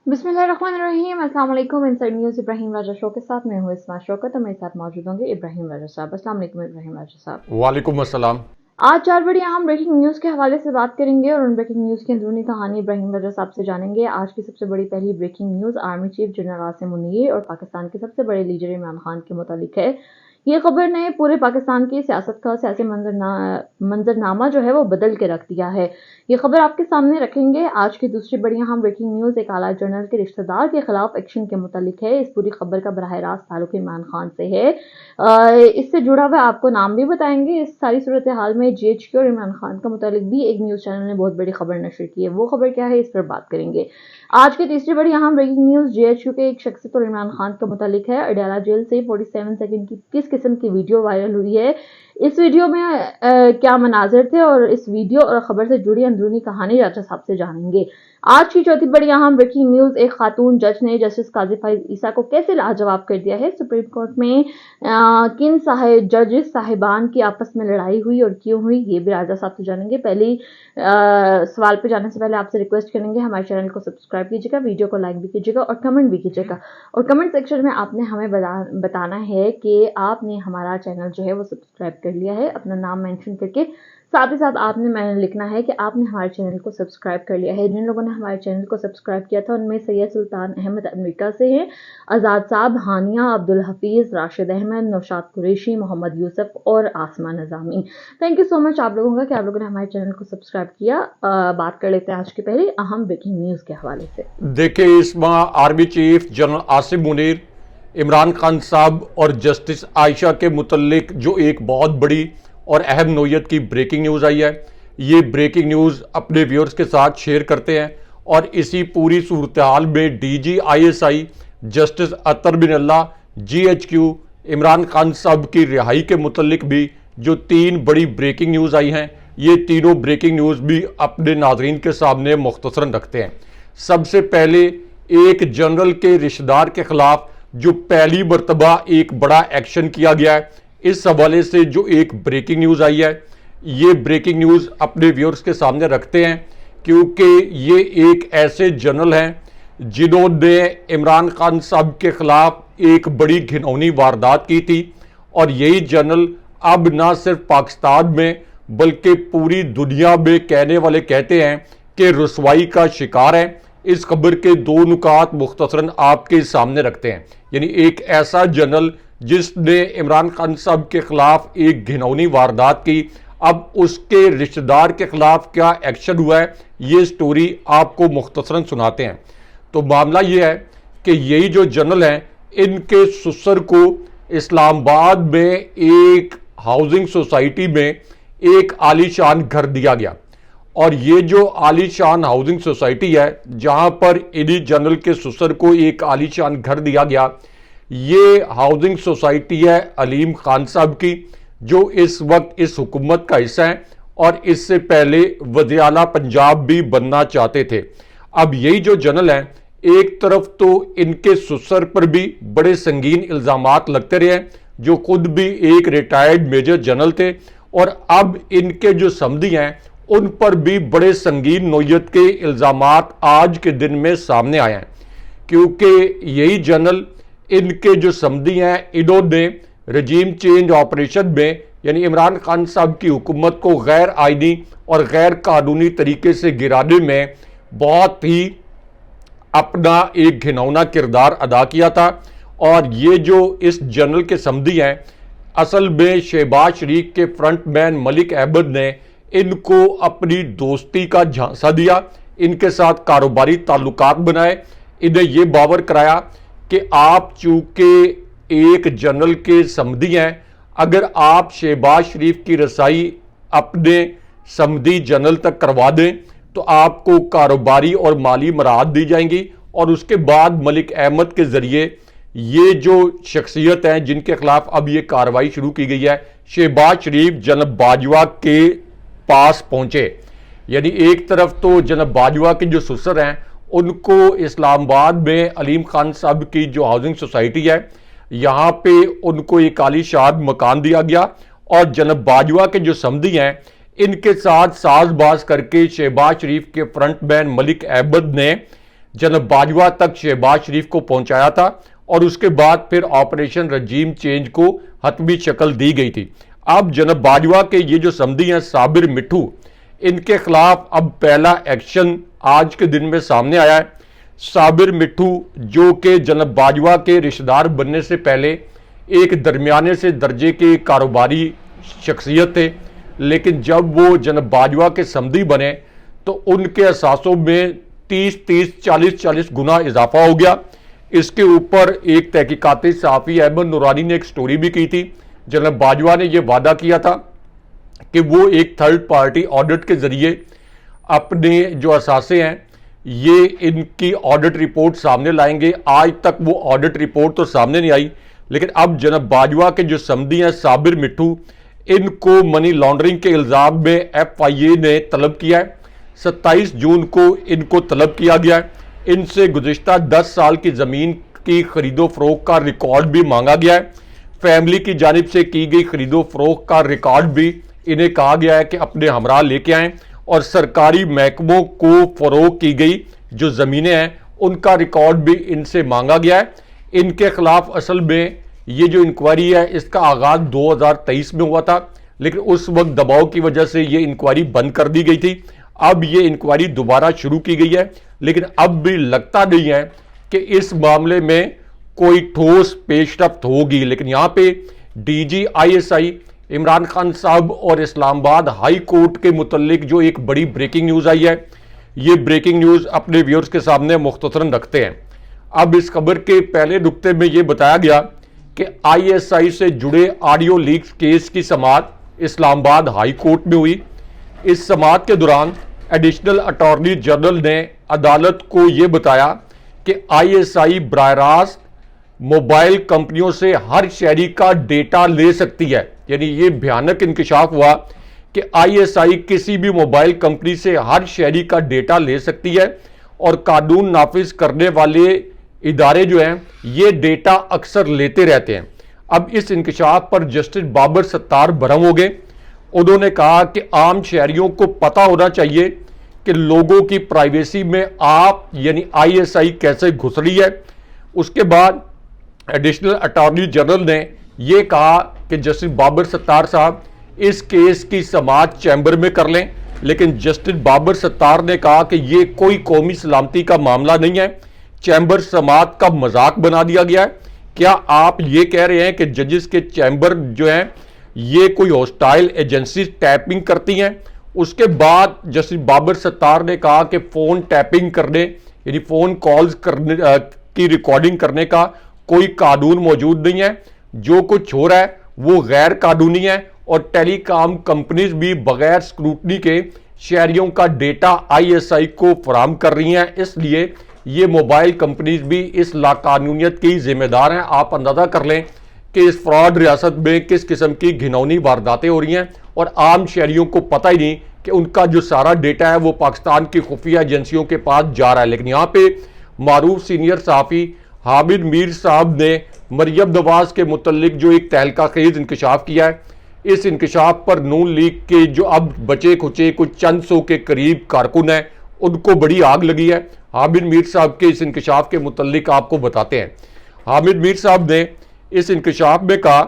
बिस्मिल्लाहिर्रहमानिर्रहीम। अस्सलाम वालेकुम। इनसाइड न्यूज़ इब्राहिम राजा शो के साथ मैं हूँ इस्मा शौकत और मेरे साथ मौजूद होंगे इब्राहिम राजा साहब। अस्सलाम वालेकुम इब्राहिम राजा साहब। वालेकुम अस्सलाम। आज 4 बड़ी अहम ब्रेकिंग न्यूज़ के हवाले से बात करेंगे और उन ब्रेकिंग न्यूज़ की अंदरूनी कहानी इब्राहिम राजा साहब से जानेंगे। आज की सबसे बड़ी पहली breaking news army chief general Asim Munir और पाकिस्तान के सबसे बड़े लीडर इमरान खान के मुतालिक है। ये खबर ने पूरे पाकिस्तान की सियासत का सियासी मंजरनामा जो है वो बदल के रख दिया है। ये खबर आपके सामने रखेंगे। आज की दूसरी बड़ी अहम ब्रेकिंग न्यूज़ एक आला जनरल के रिश्तेदार के खिलाफ एक्शन के मुतालिक है। इस पूरी खबर का बराह रास्त ताल्लुक इमरान खान से है। इससे जुड़ा हुआ आपको नाम भी बताएंगे। इस सारी सूरत हाल में GHQ और इमरान खान का मुतालिक भी एक न्यूज़ चैनल ने बहुत बड़ी खबर नशर की है। वो खबर क्या है, इस पर बात करेंगे। आज की तीसरी बड़ी अहम ब्रेकिंग न्यूज़ GHQ के एक शख्स और इमरान खान का मुतालिक है। अडयाला जेल से 47 सेकंड की किस किस्म की वीडियो वायरल हुई है, इस वीडियो में क्या मनाजिर थे और इस वीडियो और खबर से जुड़ी अंदरूनी कहानी राजा साहब से जानेंगे। आज की चौथी बड़ी अहम ब्रेकिंग न्यूज़ एक खातून जज ने जस्टिस काजी फाइज ईसा को कैसे लाजवाब कर दिया है। सुप्रीम कोर्ट में किन जजेस साहिबान की आपस में लड़ाई हुई और क्यों हुई, ये भी राजा साहब से जानेंगे। पहली सवाल पे जाने से पहले आपसे रिक्वेस्ट करेंगे हमारे चैनल को सब्सक्राइब कीजिएगा, वीडियो को लाइक भी कीजिएगा और कमेंट भी कीजिएगा। और कमेंट सेक्शन में आपने हमें बताना है कि आपने हमारा चैनल जो है वो सब्सक्राइब कर लिया है, अपना नाम मेंशन करके। साथ ही साथ आपने मैंने लिखना है कि आपने हमारे चैनल को सब्सक्राइब कर लिया है। जिन लोगों ने हमारे चैनल को सब्सक्राइब किया था उनमें सैयद सुल्तान अहमद अमेरिका से हैं, आज़ाद साहब, हानिया, अब्दुल हफीज़, राशिद अहमद, नौशाद कुरैशी, मोहम्मद यूसुफ और आसमा नज़ामी। थैंक यू सो मच आप लोगों का कि आप लोगों ने हमारे चैनल को सब्सक्राइब किया। बात कर लेते हैं आज की पहली अहम ब्रेकिंग न्यूज़ के हवाले से। देखिए, इस माह army chief general Asim Munir, Imran Khan साहब और जस्टिस आयशा के मुतल्लिक जो एक बहुत बड़ी और अहम नोयत की ब्रेकिंग न्यूज़ आई है, ये ब्रेकिंग न्यूज़ अपने व्यूअर्स के साथ शेयर करते हैं। और इसी पूरी सूरत हाल में DG ISI जस्टिस अतर बिन अल्लाह, GHQ, इमरान खान साहब की रिहाई के मुतल्लिक भी जो 3 बड़ी ब्रेकिंग न्यूज़ आई हैं, ये तीनों ब्रेकिंग न्यूज़ भी अपने नाज़रीन के सामने मुख्तसरन रखते हैं। सबसे पहले एक जनरल के रिश्तेदार के खिलाफ जो पहली मरतबा एक बड़ा एक्शन किया गया है, इस हवाले से जो एक ब्रेकिंग न्यूज़ आई है, ये ब्रेकिंग न्यूज़ अपने व्यूअर्स के सामने रखते हैं क्योंकि ये एक ऐसे जनरल हैं जिन्होंने इमरान खान साहब के खिलाफ एक बड़ी घिनौनी वारदात की थी। और यही जनरल अब ना सिर्फ पाकिस्तान में बल्कि पूरी दुनिया में कहने वाले कहते हैं कि रुसवाई का शिकार है। इस खबर के 2 नुकात मुख्तसरन आपके सामने रखते हैं। यानी एक ऐसा जनरल जिसने इमरान खान साहब के खिलाफ एक घिनौनी वारदात की, अब उसके रिश्तेदार के खिलाफ क्या एक्शन हुआ है, ये स्टोरी आपको मुख्तसरन सुनाते हैं। तो मामला ये है कि यही जो जनरल हैं, इनके ससुर को इस्लामाबाद में एक हाउसिंग सोसाइटी में एक आलीशान घर दिया गया। और ये जो आलीशान हाउसिंग सोसाइटी है जहां पर इन्हीं जनरल के ससुर को एक आलीशान घर दिया गया, ये हाउसिंग सोसाइटी है अलीम खान साहब की, जो इस वक्त इस हुकूमत का हिस्सा है और इससे पहले वज़ीर आला पंजाब भी बनना चाहते थे। अब यही जो जनरल हैं, एक तरफ तो इनके ससुर पर भी बड़े संगीन इल्ज़ामात लगते रहे, जो खुद भी एक रिटायर्ड मेजर जनरल थे, और अब इनके जो समधी हैं उन पर भी बड़े संगीन नोयत के इल्ज़ामात आज के दिन में सामने आए हैं। क्योंकि यही जनरल, इनके जो समधी हैं, इन्होंने रजीम चेंज ऑपरेशन में यानी इमरान खान साहब की हुकूमत को गैर आइनी और गैर कानूनी तरीके से गिराने में बहुत ही अपना एक घिनौना किरदार अदा किया था। और ये जो इस जनरल के समधी हैं, असल में शहबाज शरीफ के फ्रंटमैन मलिक अहमद ने इनको अपनी दोस्ती का झांसा दिया, इनके साथ कारोबारी ताल्लुकात बनाए, इन्हें ये बावर कराया कि आप चूंकि एक जनरल के समधी हैं, अगर आप शहबाज शरीफ की रसाई अपने समधी जनरल तक करवा दें तो आपको कारोबारी और माली मराहत दी जाएंगी। और उसके बाद मलिक अहमद के जरिए ये जो शख्सियत हैं जिनके खिलाफ अब ये कार्रवाई शुरू की गई है, शहबाज शरीफ जनाब बाजवा के पास पहुंचे। यानी एक तरफ तो जनाब बाजवा के जो ससुर हैं उनको इस्लामाबाद में अलीम खान साहब की जो हाउसिंग सोसाइटी है, यहाँ पे उनको एक आलीशान मकान दिया गया, और जनाब बाजवा के जो समधी हैं इनके साथ साजबाज करके शहबाज शरीफ के फ्रंटमैन मलिक अहमद ने जनरल बाजवा तक शहबाज शरीफ को पहुंचाया था और उसके बाद फिर ऑपरेशन रजीम चेंज को हतमी शक्ल दी गई थी। अब जनरल बाजवा के ये जो समधी हैं साबिर मिट्ठू, इनके खिलाफ अब पहला एक्शन आज के दिन में सामने आया है। साबिर मिट्ठू जो कि जनरल बाजवा के रिश्तेदार बनने से पहले एक दरमियाने से दर्जे के कारोबारी शख्सियत थे, लेकिन जब वो जनरल बाजवा के समधी बने तो उनके असासों में 30-30, 40-40 गुना इजाफा हो गया। इसके ऊपर एक तहकीकाती सहाफ़ी अहमद नूरानी ने एक स्टोरी भी की थी। जनरल बाजवा ने यह वादा किया था कि वो एक थर्ड पार्टी ऑडिट के जरिए अपने जो असासे हैं ये इनकी ऑडिट रिपोर्ट सामने लाएंगे। आज तक वो ऑडिट रिपोर्ट तो सामने नहीं आई, लेकिन अब जनरल बाजवा के जो समधी हैं साबिर मिट्ठू, इनको मनी लॉन्ड्रिंग के इल्ज़ाम में FIA ने तलब किया है। 27 जून को इनको तलब किया गया है। इनसे गुज़िश्ता 10 साल की ज़मीन की खरीदो फरोख्त का रिकॉर्ड भी मांगा गया है। फैमिली की जानिब से की गई खरीदो फरोख्त का रिकॉर्ड भी इन्हें कहा गया है कि अपने हमरा लेके आएँ, और सरकारी महकमों को फरोख्त की गई जो ज़मीनें हैं उनका रिकॉर्ड भी इनसे मांगा गया है। इनके खिलाफ असल में ये जो इंक्वायरी है इसका आगाज़ 2023 में हुआ था, लेकिन उस वक्त दबाव की वजह से ये इंक्वायरी बंद कर दी गई थी। अब ये इंक्वायरी दोबारा शुरू की गई है, लेकिन अब भी लगता नहीं है कि इस मामले में कोई ठोस पेशरफ्त होगी। लेकिन यहाँ पे DG ISI इमरान खान साहब और इस्लामाबाद हाई कोर्ट के मुतल्लिक जो एक बड़ी ब्रेकिंग न्यूज़ आई है, ये ब्रेकिंग न्यूज़ अपने व्यूअर्स के सामने मुख्तसरन रखते हैं। अब इस खबर के पहले नुक्ते में ये बताया गया कि ISI से जुड़े ऑडियो लीक्स केस की समाअत इस्लामाबाद हाई कोर्ट में हुई। इस समाअत के दौरान एडिशनल अटॉर्नी जनरल ने अदालत को ये बताया कि ISI बराह रास्त मोबाइल कंपनियों से हर शहरी का डेटा ले सकती है। यानी ये भयानक इंकशाफ हुआ कि ISI किसी भी मोबाइल कंपनी से हर शहरी का डेटा ले सकती है, और कानून नाफिज करने वाले इदारे जो हैं ये डेटा अक्सर लेते रहते हैं। अब इस इंकशाफ पर जस्टिस बाबर सत्तार भरम हो गए। उन्होंने कहा कि आम शहरियों को पता होना चाहिए कि लोगों की प्राइवेसी में आप यानी ISI कैसे घुस रही है। उसके बाद एडिशनल अटॉर्नी जनरल ने यह कहा कि जस्टिस बाबर सत्तार साहब इस केस की समाअत चैम्बर में कर लें, लेकिन जस्टिस बाबर सत्तार ने कहा कि यह कोई कौमी सलामती का मामला नहीं है, चैम्बर समाअत का मजाक बना दिया गया है। क्या आप ये कह रहे हैं कि जजेस के चैम्बर जो हैं ये कोई हॉस्टाइल एजेंसी टैपिंग करती हैं? उसके बाद जस्टिस बाबर सत्तार ने कहा कि फ़ोन टैपिंग करने यानी फ़ोन कॉल्स करने की रिकॉर्डिंग करने का कोई कानून मौजूद नहीं है। जो कुछ हो रहा है वो गैर कानूनी है, और टेलीकॉम कंपनीज भी बगैर स्क्रूटनी के शहरियों का डेटा ISI को फराहम कर रही हैं। इसलिए ये मोबाइल कंपनीज भी इस लाकानूनियत की जिम्मेदार हैं। आप अंदाज़ा कर लें कि इस फ्रॉड रियासत में किस किस्म की घिनौनी वारदातें हो रही हैं, और आम शहरियों को पता ही नहीं कि उनका जो सारा डेटा है वो पाकिस्तान की खुफिया एजेंसियों के पास जा रहा है। लेकिन यहाँ पे मारूफ सीनियर सहाफ़ी हामिद मीर साहब ने मरियम नवाज के मुतल्लिक जो एक तहलका खेज इंकशाफ किया है, इस इंकशाफ पर नून लीग के जो अब बचे खुचे कुछ चंद सौ के करीब कारकुन हैं उनको बड़ी आग लगी है। हामिद मीर साहब के इस इंकशाफ के मुतल्लिक आपको बताते हैं। हामिद मीर साहब ने इस इंकशाफ में कहा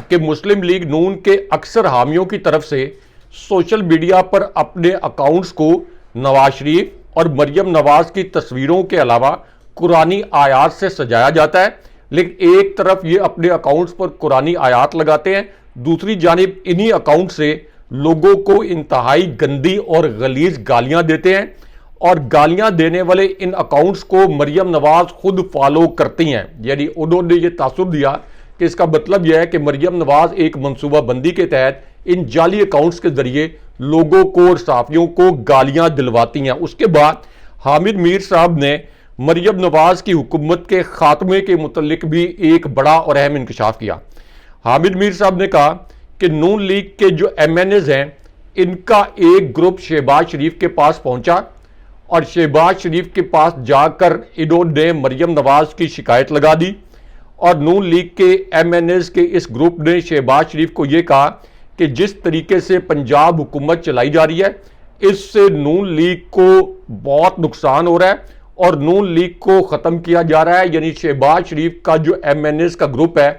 कि मुस्लिम लीग नून के अक्सर हामियों की तरफ से सोशल मीडिया पर अपने अकाउंट्स को नवाज शरीफ और मरियम नवाज की तस्वीरों के अलावा कुरानी आयात से सजाया जाता है। लेकिन एक तरफ ये अपने अकाउंट्स पर कुरानी आयात लगाते हैं, दूसरी जानिब इन्हीं अकाउंट से लोगों को इंतहाई गंदी और गलीज गालियां देते हैं, और गालियां देने वाले इन अकाउंट्स को मरियम नवाज खुद फॉलो करती हैं। यानी उन्होंने ये तासुर दिया कि इसका मतलब यह है कि मरियम नवाज एक मनसूबाबंदी के तहत इन जाली अकाउंट्स के जरिए लोगों को और सहाफ़ियों को गालियां दिलवाती हैं। उसके बाद हामिद मीर साहब ने मरियम नवाज की हुकूमत के खात्मे के मुतल्लिक भी एक बड़ा और अहम इंकशाफ किया। हामिद मीर साहब ने कहा कि नून लीग के जो MNAs हैं इनका एक ग्रुप शहबाज शरीफ के पास पहुंचा, और शहबाज शरीफ के पास जाकर इन्होंने मरियम नवाज की शिकायत लगा दी, और नून लीग के MNAs के इस ग्रुप ने शहबाज शरीफ को यह कहा कि जिस तरीके से पंजाब हुकूमत चलाई जा रही है इससे नून लीग को बहुत नुकसान हो रहा है, और नून लीग को ख़त्म किया जा रहा है। यानी शहबाज शरीफ का जो MNAs का ग्रुप है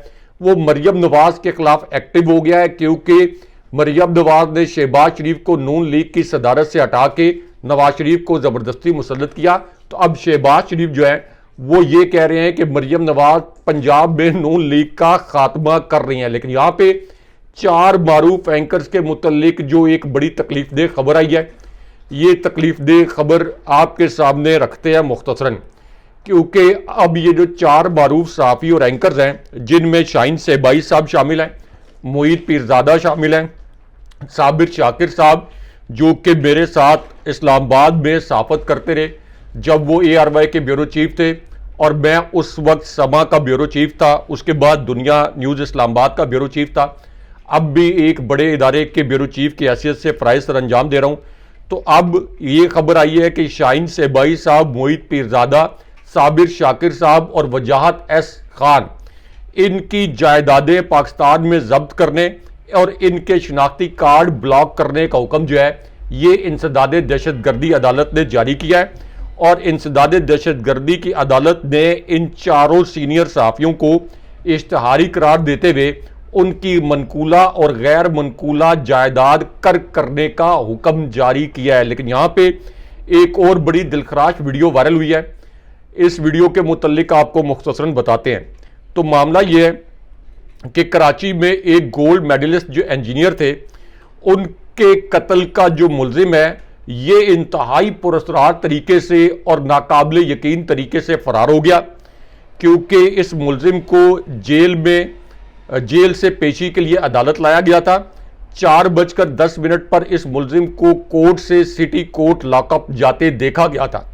वो मरियम नवाज के खिलाफ एक्टिव हो गया है, क्योंकि मरियम नवाज ने शहबाज शरीफ को नून लीग की सदारत से हटा के नवाज शरीफ को ज़बरदस्ती मुसल्लत किया। तो अब शहबाज शरीफ जो है वो ये कह रहे हैं कि मरियम नवाज पंजाब में नून लीग का खात्मा कर रही हैं। लेकिन यहाँ पे 4 मारूफ एंकर्स के मुतल्लिक जो एक बड़ी तकलीफदेह खबर आई है, ये तकलीफदेह खबर आपके सामने रखते हैं मुख्तसरन, क्योंकि अब ये जो 4 मारूफ सहाफ़ी और एंकर्स हैं जिनमें शाहीन सहबाई साहब शामिल हैं, मोईद पीरजादा शामिल हैं, साबिर शाकिर साहब जो कि मेरे साथ इस्लामाबाद में सहाफ़त करते रहे जब वो ARY के ब्यूरो चीफ थे और मैं उस वक्त समा का ब्यूरो चीफ था, उसके बाद दुनिया न्यूज़ इस्लामाबाद का ब्यूरो चीफ था, अब भी एक बड़े इदारे के ब्यूरो चीफ की हैसियत से फ़राइज़ सर अंजाम दे रहा हूँ। तो अब ये खबर आई है कि शाहीन सहबाई साहब, मोईद पीरजादा, साबिर शाकिर साहब और वजाहत S खान, इनकी जायदादें पाकिस्तान में जब्त करने और इनके शनाख्ती कार्ड ब्लॉक करने का हुक्म जो है ये इंसदाद दहशतगर्दी अदालत ने जारी किया है। और इंसदाद दहशतगर्दी की अदालत ने इन 4 सीनियर सहाफ़ियों को इश्तहारी करार देते हुए उनकी मनकूला और गैर मनकूला जायदाद कर्क करने का हुक्म जारी किया है। लेकिन यहाँ पे एक और बड़ी दिलखराश वीडियो वायरल हुई है, इस वीडियो के मुतल्लिक आपको मुख्तसरन बताते हैं। तो मामला ये है कि कराची में एक गोल्ड मेडलिस्ट जो इंजीनियर थे, उनके कत्ल का जो मुलजिम है ये इंतहाई पुरअसरार तरीके से और नाकाबिले यकीन तरीके से फरार हो गया, क्योंकि इस मुलजिम को जेल से पेशी के लिए अदालत लाया गया था। 4:10 पर इस मुलजिम को कोर्ट से सिटी कोर्ट लॉकअप जाते देखा गया था।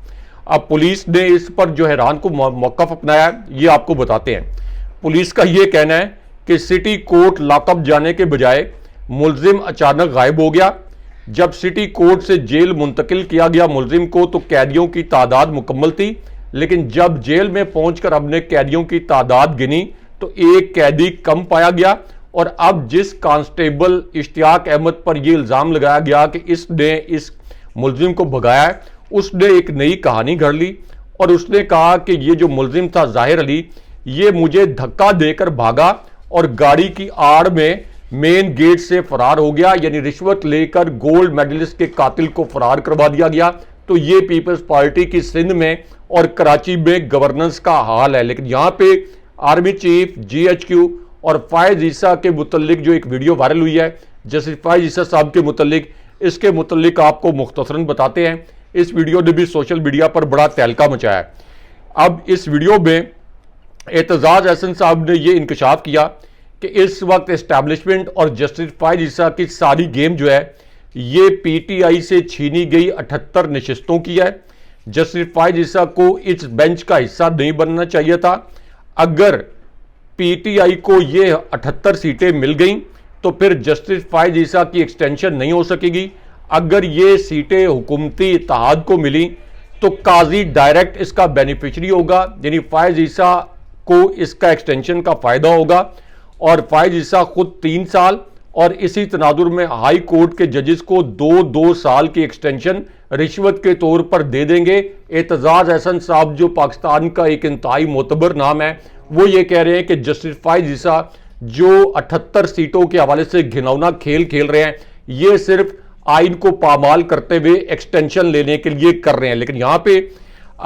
अब पुलिस ने इस पर जो हैरान को मौक़िफ़ अपनाया, ये आपको बताते हैं। पुलिस का ये कहना है कि सिटी कोर्ट लॉकअप जाने के बजाय मुलजिम अचानक गायब हो गया। जब सिटी कोर्ट से जेल मुंतकिल किया गया मुलजिम को तो कैदियों की तादाद मुकम्मल थी, लेकिन जब जेल में पहुंचकर हमने कैदियों की तादाद गिनी तो एक कैदी कम पाया गया। और अब जिस कांस्टेबल इश्तियाक अहमद पर यह इल्ज़ाम लगाया गया कि इसने इस मुलजिम को भगाया है, उसने एक नई कहानी गढ़ ली और उसने कहा कि ये जो मुलजिम था ज़ाहिर अली, ये मुझे धक्का देकर भागा और गाड़ी की आड़ में मेन गेट से फरार हो गया। यानी रिश्वत लेकर गोल्ड मेडलिस्ट के कातिल को फरार करवा दिया गया। तो ये पीपल्स पार्टी की सिंध में और कराची में गवर्नेंस का हाल है। लेकिन यहाँ पे आर्मी चीफ, GHQ और फायज ईसा के मुतल्लिक जो एक वीडियो वायरल हुई है, जैसे फायज ईसा साहब के मुतल्लिक, इसके मुतल्लिक आपको मुख्तसरन बताते हैं। इस वीडियो ने भी सोशल मीडिया पर बड़ा तहलका मचाया है। अब इस वीडियो में एतजाज अहसन साहब ने यह इंकशाफ किया कि इस वक्त एस्टैब्लिशमेंट और जस्टिस फायज ईसा की सारी गेम जो है ये PTI से छीनी गई 78 नशिस्तों की है। जस्टिस फायज ईसा को इस बेंच का हिस्सा नहीं बनना चाहिए था। अगर PTI को ये 78 सीटें मिल गई तो फिर जस्टिस फायज ईसा की एक्सटेंशन नहीं हो सकेगी। अगर ये सीटें हुकूमती इत्तेहाद को मिली तो काजी डायरेक्ट इसका बेनिफिशरी होगा, यानी फायज ईसा को इसका एक्सटेंशन का फायदा होगा। और फायज ईसा खुद 3 साल और इसी तनाजुर में हाई कोर्ट के जजेस को 2-2 साल की एक्सटेंशन रिश्वत के तौर पर दे देंगे। एतजाज अहसन साहब जो पाकिस्तान का एक इंतहाई मोतबर नाम है, वो ये कह रहे हैं कि जस्टिस फायज ईसा जो 78 सीटों के हवाले से घिनौना खेल खेल रहे हैं, ये सिर्फ आइन को पामाल करते हुए एक्सटेंशन लेने के लिए कर रहे हैं। लेकिन यहाँ पे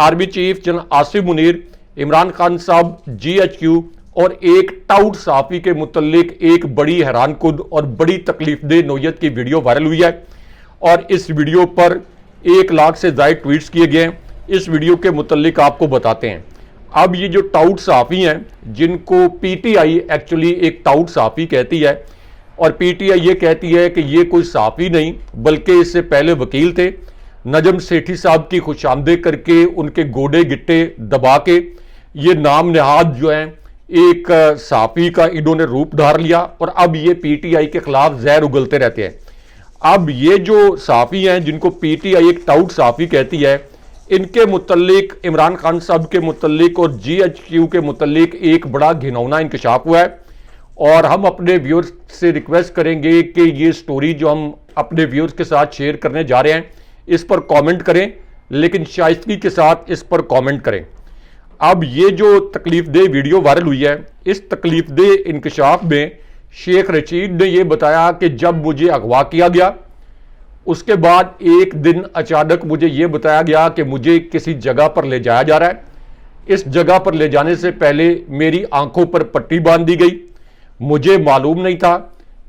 army chief general Asif Munir, Imran Khan साहब, GHQ और एक टाउट सहाफ़ी के मुतल्लिक एक बड़ी हैरानकुन और बड़ी तकलीफदेह नौयत की वीडियो वायरल हुई है और इस वीडियो पर 1 लाख से ज़ायद ट्वीट्स किए गए हैं। इस वीडियो के मुतल्लिक आपको बताते हैं। अब ये जो टाउट सहाफ़ी हैं, जिनको PTI एक्चुअली एक टाउट सहाफ़ी कहती है और PTI ये कहती है कि ये कोई सहाफ़ी नहीं बल्कि इससे पहले वकील थे, नजम सेठी साहब की खुशामदेद करके उनके गोडे गिट्टे दबा के ये नाम नहाद जो है एक सहाफ़ी का इन्होंने रूप धार लिया और अब ये PTI के खिलाफ जहर उगलते रहते हैं। अब ये जो सहाफ़ी हैं जिनको PTI एक टाउट सहाफ़ी कहती है, इनके मुतल्लिक, इमरान खान साहब के मुतल्लिक और GHQ के मुतल्लिक एक बड़ा घिनौना इंकशाफ हुआ है और हम अपने व्यूअर्स से रिक्वेस्ट करेंगे कि ये स्टोरी जो हम अपने व्यूअर्स के साथ शेयर करने जा रहे हैं, इस पर कमेंट करें लेकिन शाइस्तगी के साथ इस पर कमेंट करें। अब ये जो तकलीफदेह वीडियो वायरल हुई है, इस तकलीफदेह इंकशाफ में शेख रशीद ने यह बताया कि जब मुझे अगवा किया गया, उसके बाद एक दिन अचानक मुझे यह बताया गया कि मुझे किसी जगह पर ले जाया जा रहा है। इस जगह पर ले जाने से पहले मेरी आंखों पर पट्टी बांध दी गई। मुझे मालूम नहीं था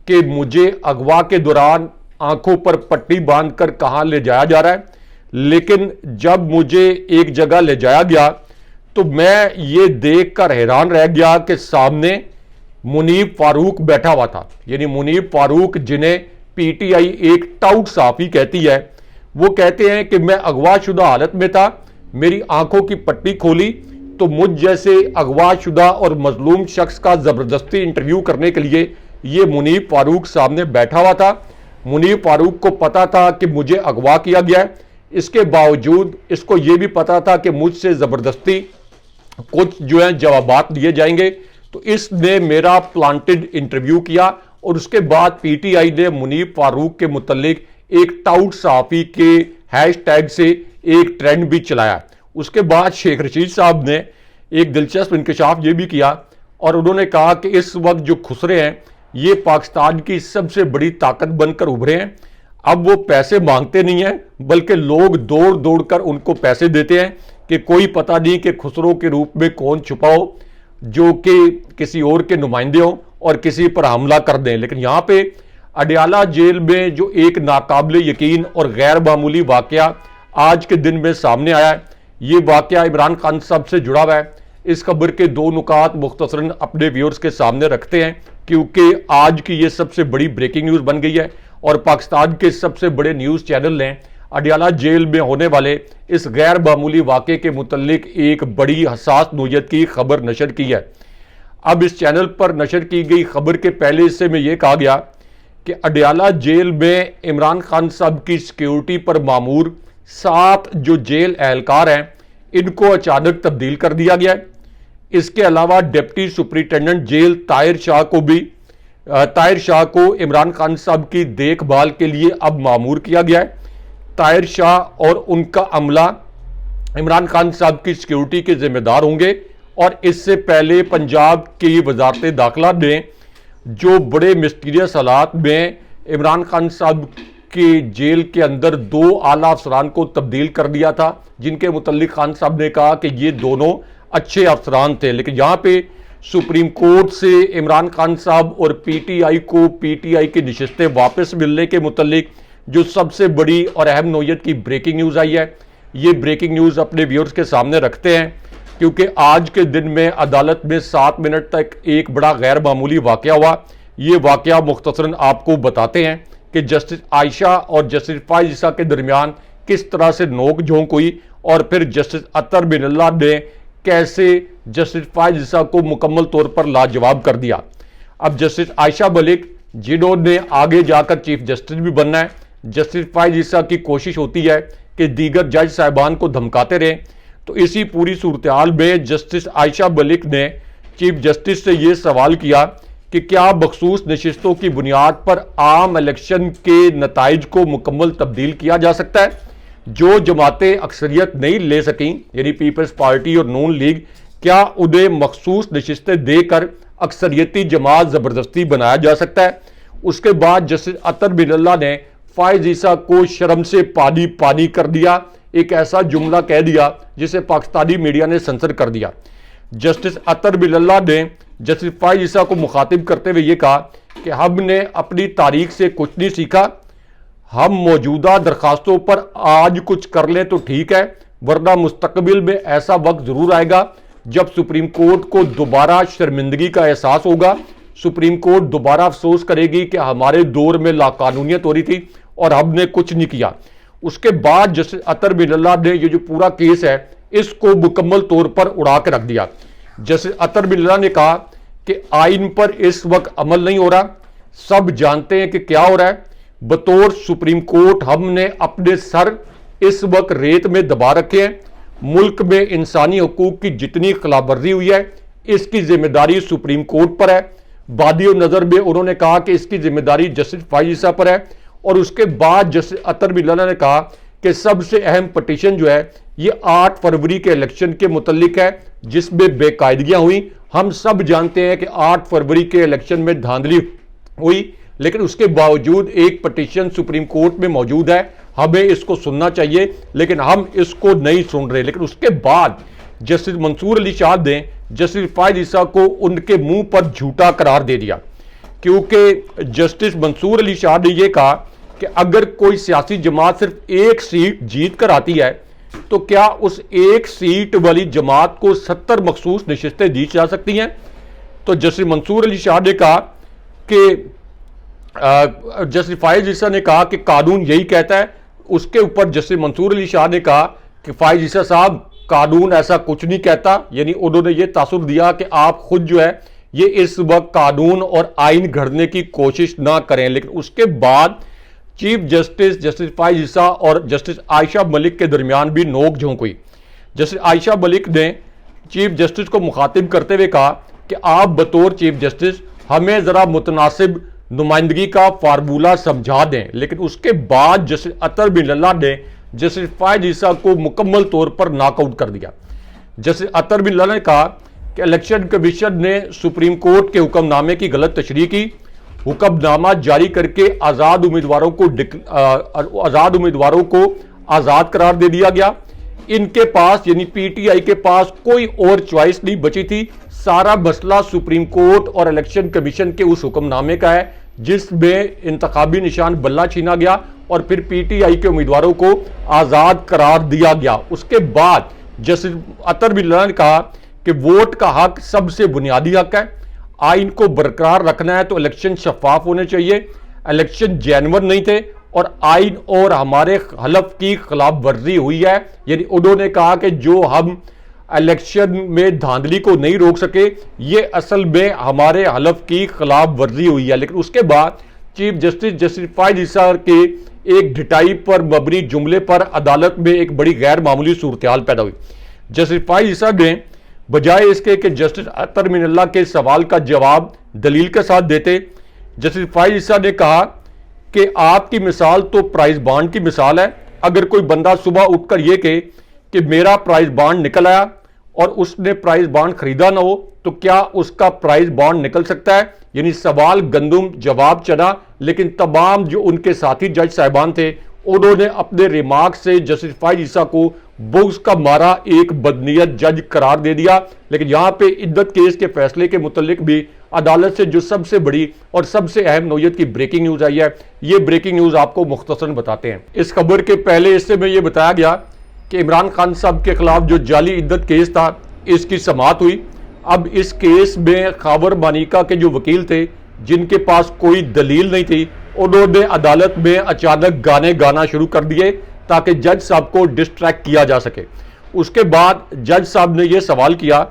कि मुझे अगवा के दौरान आंखों पर पट्टी बांधकर कहां ले जाया जा रहा है, लेकिन जब मुझे एक जगह ले जाया गया तो मैं ये देखकर हैरान रह गया कि सामने मुनीब फारूक बैठा हुआ था। यानी मुनीब फारूक, जिन्हें पीटीआई एक टाउट साफी कहती है, वो कहते हैं कि मैं अगवाशुदा हालत में था, मेरी आंखों की पट्टी खोली तो मुझ जैसे अगवाशुदा और मजलूम शख्स का जबरदस्ती इंटरव्यू करने के लिए ये मुनीब फारूक सामने बैठा हुआ था। मुनीब फारूक को पता था कि मुझे अगवा किया गया है, इसके बावजूद इसको ये भी पता था कि मुझसे जबरदस्ती कुछ जो है जवाबात दिए जाएंगे, तो इसने मेरा प्लांटेड इंटरव्यू किया और उसके बाद पीटीआई ने मुनीब फारूक के मुतल्लिक एक टाउट सहाफी के हैशटैग से एक ट्रेंड भी चलाया। उसके बाद शेख रशीद साहब ने एक दिलचस्प इंकशाफ ये भी किया और उन्होंने कहा कि इस वक्त जो खुसरे हैं ये पाकिस्तान की सबसे बड़ी ताकत बनकर उभरे हैं। अब वो पैसे मांगते नहीं हैं, बल्कि लोग दौड़ दौड़ कर उनको पैसे देते हैं कि कोई पता नहीं कि खुसरों के रूप में कौन छुपा हो जो कि किसी और के नुमाइंदे हों और किसी पर हमला कर दें। लेकिन यहाँ पे अडयाला जेल में जो एक नाकाबिले यकीन और गैर मामूली वाकया आज के दिन में सामने आया है, ये वाकया इमरान खान साहब से जुड़ा हुआ है। इस खबर के दो नुकात मुख्तसरन अपने व्यूअर्स के सामने रखते हैं, क्योंकि आज की ये सबसे बड़ी ब्रेकिंग न्यूज़ बन गई है और पाकिस्तान के सबसे बड़े न्यूज़ चैनल ने अडयाला जेल में होने वाले इस गैर मामूली वाक़े के मुतल्लिक एक बड़ी हसास नोयत की खबर नशर की है। अब इस चैनल पर नशर की गई खबर के पहले हिस्से में यह कहा गया कि अडयाला जेल में इमरान खान साहब की सिक्योरिटी पर मामूर 7 जो जेल एहलकार हैं, इनको अचानक तब्दील कर दिया गया है। इसके अलावा deputy superintendent jail Tahir Shah को इमरान खान साहब की देखभाल के लिए अब मामूर किया गया है। ताहिर शाह और उनका अमला इमरान खान साहब की सिक्योरिटी के जिम्मेदार होंगे और इससे पहले पंजाब की वजारत दाखिला ने जो बड़े मिस्टीरियस हालात में इमरान खान साहब के जेल के अंदर 2 आला अफसरान को तब्दील कर दिया था, जिनके मुतल्लिक खान साहब ने कहा कि ये दोनों अच्छे अफसरान थे। लेकिन यहाँ पे सुप्रीम कोर्ट से इमरान खान साहब और पीटीआई को पीटीआई की नशिस्तें वापस मिलने के मुतल्लिक जो सबसे बड़ी और अहम नोयत की ब्रेकिंग न्यूज़ आई है, ये ब्रेकिंग न्यूज़ अपने व्यूअर्स के सामने रखते हैं, क्योंकि आज के दिन में अदालत में 7 मिनट तक एक बड़ा गैर मामूली वाकया हुआ। ये वाकया मुख्तसरन आपको बताते हैं कि जस्टिस आयशा और जस्टिस फाइज ईसा के दरमियान किस तरह से नोक झोंक हुई और फिर जस्टिस अतर बिन अल्लाह ने कैसे जस्टिस फाइज ईसा को मुकम्मल तौर पर लाजवाब कर दिया। अब जस्टिस आयशा मलिक, जिन्होंने आगे जाकर चीफ जस्टिस भी बनना है, जस्टिस फाइज ईसा की कोशिश होती है कि दीगर जज साहिबान को धमकाते रहें, तो इसी पूरी सूरत हाल में जस्टिस आयशा मलिक ने चीफ जस्टिस से ये सवाल किया कि क्या बखसूस नशिस्तों की बुनियाद पर आम इलेक्शन के नताइज को मुकम्मल तब्दील किया जा सकता है। जो जमातें अक्सरियत नहीं ले सकें, यानी पीपल्स पार्टी और नून लीग, क्या उन्हें मखसूस नशिस्तें देकर अक्सरियती जमात ज़बरदस्ती बनाया जा सकता है। उसके बाद जस्टिस अतर बिन अल्लाह ने फाइज ईसा को शर्म से पानी पानी कर दिया, एक ऐसा जुमला कह दिया जिसे पाकिस्तानी मीडिया ने सेंसर कर दिया। जस्टिस अतर बिन अल्लाह ने जस्टिस फाइज ईसा को मुखातिब करते हुए ये कहा कि हमने अपनी तारीख से कुछ नहीं सीखा, हम मौजूदा दरखास्तों पर आज कुछ कर लें तो ठीक है, वरना मुस्तकबिल में ऐसा वक्त जरूर आएगा जब सुप्रीम कोर्ट को दोबारा शर्मिंदगी का एहसास होगा। सुप्रीम कोर्ट दोबारा अफसोस करेगी कि हमारे दौर में लाकानूनियत हो रही थी और हमने कुछ नहीं किया। उसके बाद जस्टिस अतर बिन अल्लाह ने ये जो पूरा केस है इसको मुकम्मल तौर पर उड़ा के रख दिया। जस्टिस अतर बिन अल्लाह ने कहा कि आइन पर इस वक्त अमल नहीं हो रहा, सब जानते हैं कि क्या हो रहा है। बतौर सुप्रीम कोर्ट हमने अपने सर इस वक्त रेत में दबा रखे हैं। मुल्क में इंसानी हकूक की जितनी खिलाफवर्जी हुई है इसकी जिम्मेदारी सुप्रीम कोर्ट पर है। बादियो नजर में उन्होंने कहा कि इसकी जिम्मेदारी जस्टिस फाइज ईसा पर है। और उसके बाद जस्टिस अतर बिन अल्लाह ने कहा कि सबसे अहम पटिशन जो है ये 8 फरवरी के इलेक्शन के मुतल्लिक है, जिसमें बेकायदगियां हुई। हम सब जानते हैं कि 8 फरवरी के इलेक्शन में धांधली हुई, लेकिन उसके बावजूद एक पटिशन सुप्रीम कोर्ट में मौजूद है, हमें इसको सुनना चाहिए, लेकिन हम इसको नहीं सुन रहे। लेकिन उसके बाद जस्टिस मंसूर अली शाह ने जस्टिस फायद ईसा को उनके मुंह पर झूठा करार दे दिया, क्योंकि जस्टिस मंसूर अली शाह ने यह कहा कि अगर कोई सियासी जमात सिर्फ एक सीट जीत कर आती है तो क्या उस एक सीट वाली जमात को 70 मखसूस नशिस्तें दी जा सकती हैं। तो जस्टिस मंसूर अली शाह ने कहा कि जस्टिस फायद ईसा ने कहा कि कानून यही कहता है। उसके ऊपर जस्टिस मंसूर अली शाह ने कहा कि फायद ईसा साहब, कानून ऐसा कुछ नहीं कहता, यानी उन्होंने ये तासुर दिया कि आप खुद जो है ये इस वक्त कानून और आइन घड़ने की कोशिश ना करें। लेकिन उसके बाद चीफ जस्टिस जस्टिस फायद ईसा और जस्टिस आयशा मलिक के दरमियान भी नोक झोंक हुई। जस्टिस आयशा मलिक ने चीफ जस्टिस को मुखातिब करते हुए कहा कि आप बतौर चीफ जस्टिस हमें ज़रा मुतनासिब नुमाइंदगी का फार्मूला समझा दें। लेकिन उसके बाद जस्टिस अतर बिन लल्ला ने जस्टिस फायद ईसा को मुकम्मल तौर पर नॉकआउट कर दिया। जस्टिस अतर बिन लल्ला ने कहा कि इलेक्शन कमीशन ने सुप्रीम कोर्ट के हुक्मनामे की गलत तशरीह की, हुक्मनामा जारी करके आज़ाद उम्मीदवारों को आज़ाद करार दे दिया गया। इनके पास यानी पीटीआई के पास कोई और चॉइस नहीं बची थी। सारा मसला सुप्रीम कोर्ट और इलेक्शन कमीशन के उस हुक्मनामे का है जिसमें इंतखाबी निशान बल्ला छीना गया और फिर पीटीआई के उम्मीदवारों को आज़ाद करार दिया गया। उसके बाद जस्टिस अतर बिन लल्ला ने कहा कि वोट का हक सबसे बुनियादी हक है, आइन को बरकरार रखना है तो इलेक्शन शफाफ होने चाहिए। इलेक्शन जेन्युइन नहीं थे और आइन और हमारे हलफ की खिलाफ वर्जी हुई है। यानी उन्होंने कहा कि जो हम इलेक्शन में धांधली को नहीं रोक सके, ये असल में हमारे हलफ की खिलाफ वर्जी हुई है। लेकिन उसके बाद चीफ जस्टिस जस्टिस फायद ईसा के एक ढिठाई पर मबनी जुमले पर अदालत में एक बड़ी गैर मामूली सूरत हाल पैदा हुई। जस्टिस फायद ईसा ने बजाय इसके कि जस्टिस अतर बिन लल्ला के सवाल का जवाब दलील के साथ देते, जस्टिस फायद ईसा ने कहा कि आपकी मिसाल तो प्राइज बॉन्ड की मिसाल है। अगर कोई बंदा सुबह उठकर यह कहे कि मेरा प्राइज बॉन्ड निकल आया और उसने प्राइज बॉन्ड खरीदा ना हो तो क्या उसका प्राइज बॉन्ड निकल सकता है। यानी सवाल गंदुम जवाब चना। लेकिन तमाम जो उनके साथी जज साहिबान थे उन्होंने अपने रिमार्क से जस्टिस फायद ईसा को बुग्स का मारा एक बदनीयत जज करार दे दिया। लेकिन यहां पे इद्दत केस के फैसले के मुतल्लिक भी अदालत से जो सबसे बड़ी और सबसे अहम नौयत की ब्रेकिंग न्यूज आई है, ये ब्रेकिंग न्यूज आपको मुख्तसरन बताते हैं। इस खबर के पहले हिस्से में ये बताया गया कि इमरान खान साहब के खिलाफ जो जाली इद्दत केस था इसकी समाअत हुई। अब इस केस में खावर मानिका के जो वकील थे जिनके पास कोई दलील नहीं थी, उन्होंने अदालत में अचानक गाने गाना शुरू कर दिए ताकि जज साहब को डिस्ट्रैक्ट किया जा सके। उसके बाद जज साहब ने यह सवाल किया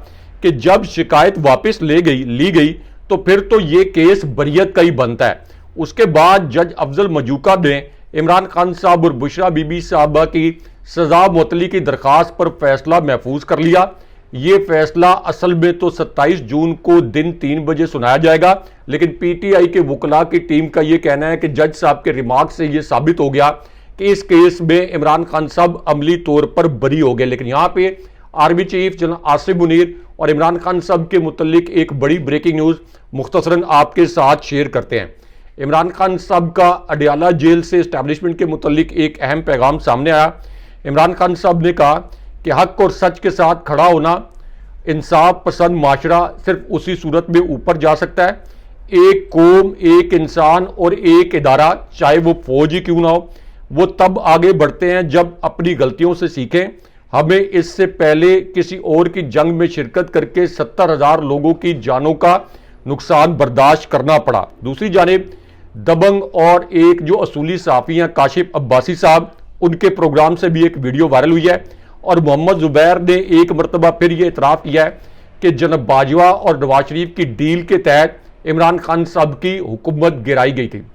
कि जब शिकायत वापस ली गई तो फिर तो ये केस बरियत का ही बनता है। उसके बाद जज अफजल मजूका ने इमरान खान साहब और बुशरा बीबी साहबा की सजा मुअत्तली की दरखास्त पर फैसला महफूज कर लिया। ये फैसला असल में तो 27 जून को दिन 3 बजे सुनाया जाएगा, लेकिन पीटीआई के वकला की टीम का यह कहना है कि जज साहब के रिमार्क से यह साबित हो गया कि इस केस में इमरान खान साहब अमली तौर पर बरी हो गए। लेकिन यहाँ पे army chief general Asim Munir और इमरान खान साहब के मुतल्लिक एक बड़ी ब्रेकिंग न्यूज़ मुख्तसरन आपके साथ शेयर करते हैं। इमरान खान साहब का अडियाला जेल से इस्टेब्लिशमेंट के मुतल्लिक एक अहम पैगाम सामने आया। इमरान खान साहब ने कहा कि हक और सच के साथ खड़ा होना, इंसाफ पसंद माशरा सिर्फ उसी सूरत में ऊपर जा सकता है। एक कौम, एक इंसान और एक इदारा, चाहे वो फौज ही क्यों ना हो, वो तब आगे बढ़ते हैं जब अपनी गलतियों से सीखें। हमें इससे पहले किसी और की जंग में शिरकत करके 70,000 लोगों की जानों का नुकसान बर्दाश्त करना पड़ा। दूसरी जानिब दबंग और एक जो असूली सहाफ़ी हैं काशिफ अब्बासी साहब, उनके प्रोग्राम से भी एक वीडियो वायरल हुई है और मोहम्मद जुबैर ने एक मरतबा फिर ये इतराफ़ किया है कि जनाब बाजवा और नवाज शरीफ की डील के तहत इमरान खान साहब की हुकूमत गिराई गई थी।